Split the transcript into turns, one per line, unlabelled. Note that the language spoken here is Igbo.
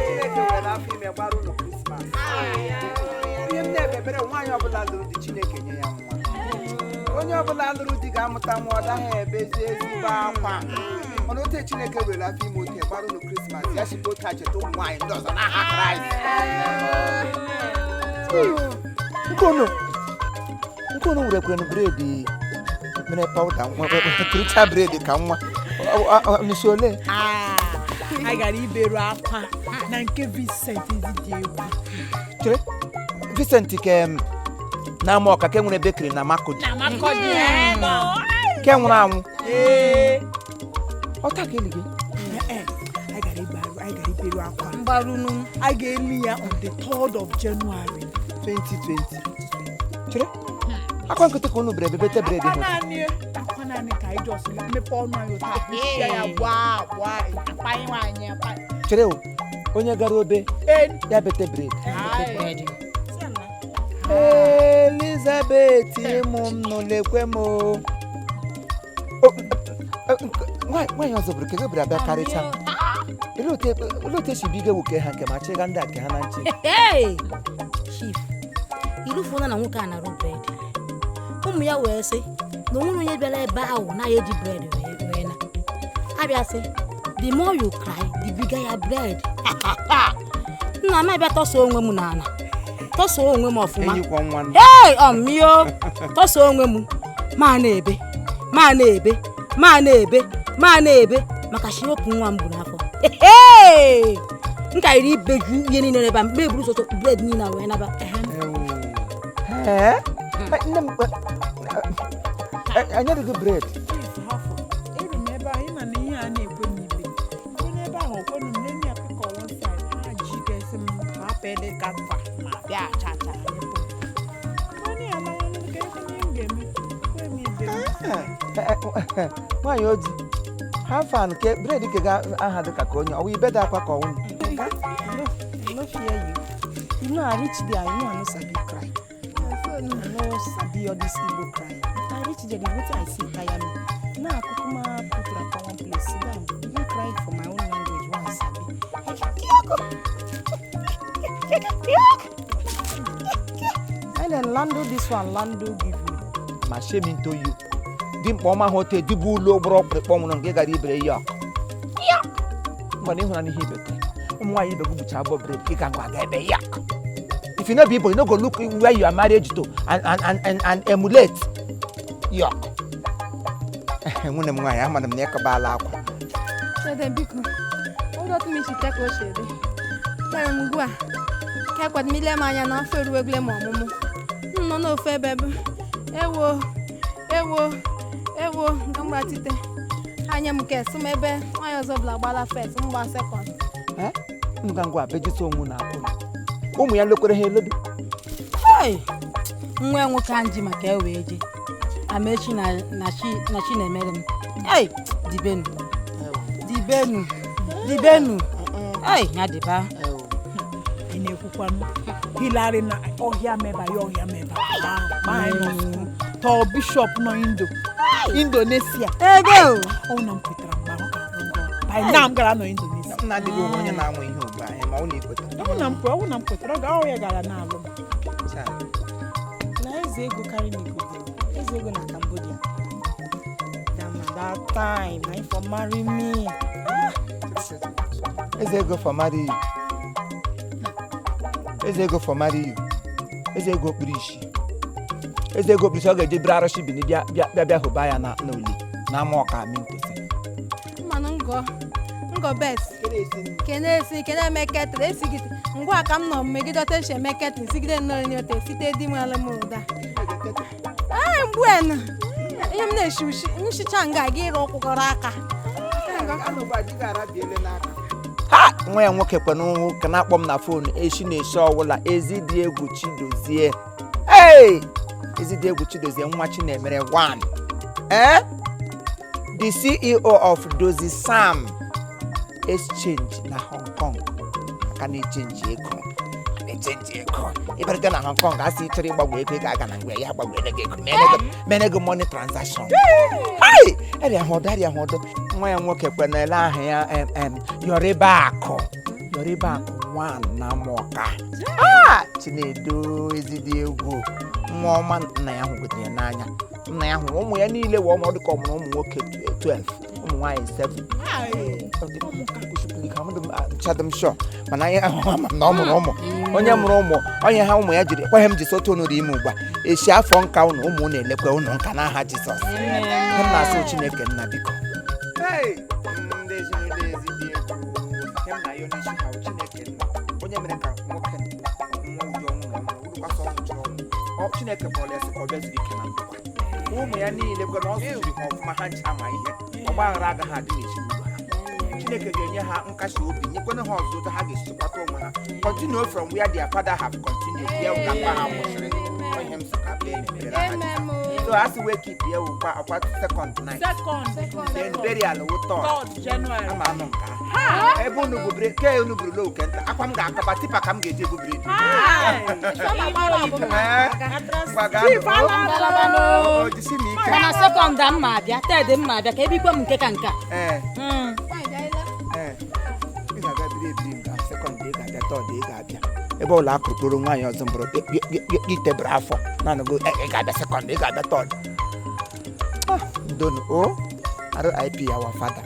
Chineke were afọ ime gbara ụlọ Krismas. Ihe m na-ebebere nwaanyị ọbụla lụrụ di Chineke nye ya nwa. Onye ọbụla lụrụ di ga-amụta nwa ọ daghị ebezi ezigbo akwa. Mana ote Chineke were afọ ime oke gbara ụlọ Krismas ya sikwa oke acheta ụmụ nwaanyị ndị ọzọ n'aha Kraịst. Nkono werekwere bredi mere pawuda kiricha bredi ka nwa n'isi ole.
A gara iberu akwa na nke Vincent dị egwu.
Chere Vincent ke na-ama ọka ke nwere bekiri na Makodi. Ke nwụrụ anwụ. Ọ taka eli gị.
A gara iberu akwa mgbarunu. A ga-eli ya on the 3rd of January
2020. Chere akwa nkịtị ka unu bere bebete bredi hụ.
Akwa naanị ka anyị jọsịrị mmepe ọnụ anyị taa kwụsịa ya gbaa akpanye nwaanyị akpanye.
Chere onye gara obe ya bete bredi. Elizabeth ịmụ m n'olekwe m. Nwaanyị ọzọ bụrụ ka bụrụ abịa karịcha. Olee otu esi biga nwoke ha nke ma chịga ndị a nke ha na nche.
Chief, irufuna na nwoke a na-arụ bred. Ụmụ ya wee sị na onwere onye bịara ebe ahụ na ya eji bred wee na. Abịa sị, the more you cry, the bigger your bread. Nna m abịa tọsa onwe m n'ala. Tọsa onwe m ọfụma.
Enyikwa nwa nne.
Ọmịyo. Tọsa onwe m. Ma na-ebe. Maka shi opu nwa m bụ n'afọ. Nka iri ibeju ihe niile n'ebe a mgbe eburu soso bread niile wee naba.
Nne m anyere gị bread.
Eri m ebe ahụ ịma na ihe a na-ekwe n'ibe. Onye ebe ahụ ọkwọnụ m na-enye apịkọ one side ha ji ga-esi m ma pele ka mfa ma bịa chacha. Onye amara ọnụ ka ekwenye m ga-eme. Kwe m ibe.
Nwaanyị odi ha fan ke bread ke ga aha dị ka onye ọwụ ibe dị akwa ka ọnwụ.
No fear you. You know I reach there, you know I no sabi cry. I no sabi all this Igbo cry. I reach there, the water I see tire me. Now Kukuma put her at one place, sit down. You cry for my own language, one I sabi. And then Lando this one, Lando give me.
Ma shame into you. Dimkpa ọma hotel dibu ụlọ gbọrọ ọkpụrụkpọ nwụrụ nke gara ibere ya. Ngwana ịhụra n'ihe ibete. Ụmụ nwaanyị ibe gụbụcha abụọ bread ka ị ka ngwa ga ebe ya. If you know people, you no go look where you are married to and emulate. Yuck. Nwunye m nwaanyị amana m na ịkọbala akwa.
Shede biko. Ụlọ tụm isi teka o shede. Tere m ugbu a. Ka ekwado m ile m anya na afọ eruo egle m ọmụmụ. M nọ n'ofe ebe bụ. Ewo nke mgbatite. Anya m ka esi m ebe nwaanyị ọzọ bụla gbala first mgba second.
Ngwa bejite onwe na akwụ. Ụmụ ya lekwere ha elodo.
Nwa nwoke anji maka ewe je. Amechi na chi na-emere m. Dibenu. Ya dịba.
Ị na-ekwukwa m. Hilary na ọhịa meba. Ma anyị tọ bishop nọ Indonesia. Ọ na m kwetara mgbe ahụ ka ngọ. By now m gara nọ Indonesia.
Na adịghị onye na-amụ ihe ugbu a ma ọ na-ekweta.
Ọ na m kwetara ọ ya gara n'alụ m.
Na eze ego carry me go there. Eze ego na Cambodia. That time, I for marry me.
Eze ego for marry you. Eze ego kpiri isi. Eze ego kpiri isi ọ ga-eje biri arụsị bini bịa hụba ya na oli na ama ọka mintosi.
Mmanụ ngọ best. Kene meketri esigide. Ngwa ka m nọ megide ote she meketri sigide nnọọ nyote site di m ala m ụda. Mgbuenu. Ihe m na-eshi nchicha nga gị ịrụ ụkwụgọrọ aka.
Ha nwa ya nwoke kwenụ ka na-akpọ m na fon eshi na-eshi ọwụla Ezidiegwu Chidozie. Ezidiegwu Chidozie nwa Chinemere 1. The CEO of Dozie Sam Exchange na Hong Kong. Ka na-echenji ego. Ịbịara na Hong Kong asị ịchọrọ ịgbanwe ego ga-aga na ngwe ya gbanwere gị ego. Mene gị money transaction. Arịa hụdụ. Nwa ya nwoke kwenele aha ya Yọrịba Akụ. dọrọ ebe a nwa na Amọka Chinedu ezidi egwu nwa ọma nna ya hụgotere ya n'anya nna ya hụrụ ụmụ ya niile wee ọmụrụ dịka ọmụrụ ụmụ nwoke 12 ụmụ nwaanyị 7 chadum sho mana anyị ahụ na ọ mụrụ ụmụ onye mụrụ ụmụ onye ha ụmụ ya jiri ekweghị m ji sote unu ime ugbu a echi afọ nka unu ụmụ na-elekwa unu nka n'aha Jizọs m na-asụ Chineke nna biko ndị ezinụlọ ezidi egwu m na ya onye isi ha Chineke nna onye mere ka nwoke nwa ụdị ọnwụ na ọnwụ ụlụkwasị ọnwụ chụrụ ọnwụ Chineke kpọrọ ya sị ka ọ bịa zuru ike na ndokwa ụmụ ya niile gwa na ọ zụziri ha ọfụma ha ncha ama ihe ọgba aghara agaghị adị n'ezinụlọ ha Chineke ga-enye ha nkasi obi nyekwana ha ọzọ ụtọ ha ga-esikwata onwe ha continue from where their father have continued ya ụka mkpa ha kwụsịrị onye m sị ka bịa n'ekpere ha so as we keep ya ụkwa ọkwa second night then burial wụ third
January.
ama anụ nke ebe unu bubere ke unu buru lo kenta akwa m ga-akaba tipa ka m ga-eji ebubere jisi m ike
mana sekọnd a mma abịa ted mma abịa ka ebikwa m nke ka nka
ị ga-abịa biri ebiri nga sekọnd ị ga-abịa tọd ị ga-abịa ebe ụlọ akụrụkpụrụ nwaanyị ọzọ mbụrụ itebere afọ naanị ị ga-abịa sekọnd ị ga-abịa tọd ndonu o RIP our father